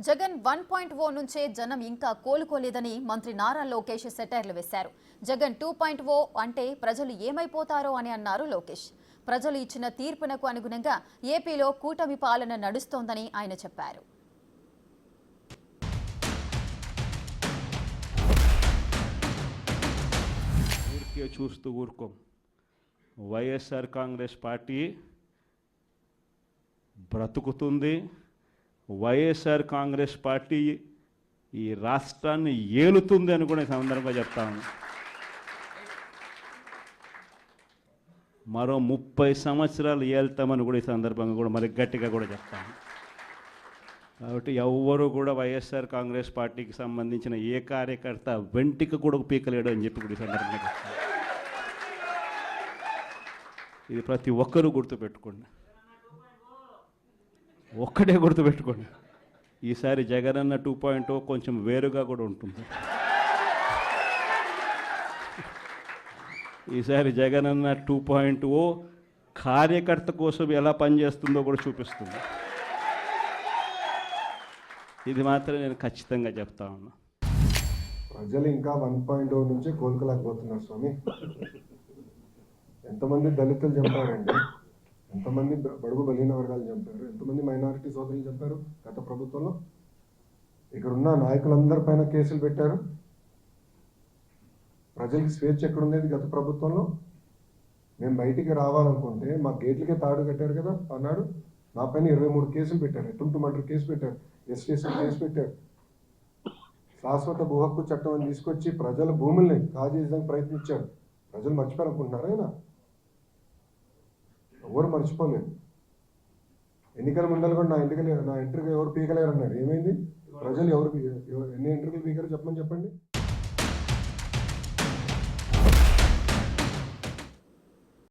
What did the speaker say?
జగన్ 1.0 నుంచే జనం ఇంకా కోలుకోలేదని మంత్రి నారా లోకేష్ సెటైర్లు వేశారు. జగన్ 2.0 అంటే ప్రజలు ఏమైపోతారో అని అన్నారు లోకేష్. ప్రజలు ఇచ్చిన తీర్పునకు అనుగుణంగా ఏపీలో కూటమి పాలన నడుస్తోందని ఆయన చెప్పారు. చూస్తూ ఊరుకోం. వైఎస్ఆర్ కాంగ్రెస్ పార్టీ బ్రతుకుతుంది. వైఎస్ఆర్ కాంగ్రెస్ పార్టీ ఈ రాష్ట్రాన్ని ఏలుతుంది అని కూడా సందర్భంగా చెప్తాను. మరో 30 సంవత్సరాలు ఏళ్తామని కూడా ఈ సందర్భంగా కూడా మరి గట్టిగా కూడా చెప్తాను. కాబట్టి ఎవ్వరూ కూడా వైఎస్ఆర్ కాంగ్రెస్ పార్టీకి సంబంధించిన ఏ కార్యకర్త వెంటిక కూడా పీకలేడు అని చెప్పి కూడా ఈ సందర్భంగా చెప్తాను. ఇది ప్రతి ఒక్కరూ గుర్తుపెట్టుకోండి. ఒక్కటే గుర్తుపెట్టుకోండి, ఈసారి జగనన్న 2.0 కొంచెం వేరుగా కూడా ఉంటుంది. ఈసారి జగనన్న 2.0 కార్యకర్త కోసం ఎలా పనిచేస్తుందో కూడా చూపిస్తుంది. ఇది మాత్రం నేను ఖచ్చితంగా చెప్తా ఉన్నా. ప్రజలు ఇంకా 1.0 నుంచి కోలుకోలేకపోతున్నారు స్వామి. ఎంతమంది దళితులు చంపారండి, ఎంతమంది బడుగు బలహీన వర్గాలు చంపారు, ఎంతమంది మైనారిటీ సోదరులు చంపారు గత ప్రభుత్వంలో. ఇక్కడ ఉన్న నాయకులందరి పైన కేసులు పెట్టారు. ప్రజలకి స్వేచ్ఛ ఎక్కడుండేది గత ప్రభుత్వంలో. మేము బయటికి రావాలనుకుంటే మా గేట్లకే తాడు కట్టారు కదా అన్నాడు. నా పైన 23 కేసులు పెట్టారు, ఎత్తుంటు మర్డర్ కేసు పెట్టారు, ఎస్టీసీ కేసు పెట్టారు. శాశ్వత భూ హక్కు చట్టం అని తీసుకొచ్చి ప్రజల భూముల్ని కాజేయడానికి ప్రయత్నించారు. ప్రజలు మర్చిపోయారనుకుంటున్నారా? ఆయన ఎవరు మర్చిపోలేదు. ఎన్నికల ముందర కూడా నా ఇంటర్వ్యూ ఎవరు పీకలేరు అన్నారు. ఏమైంది? ప్రజలు ఎన్ని ఇంటర్వ్యూలు పీకారో చెప్పమని చెప్పండి.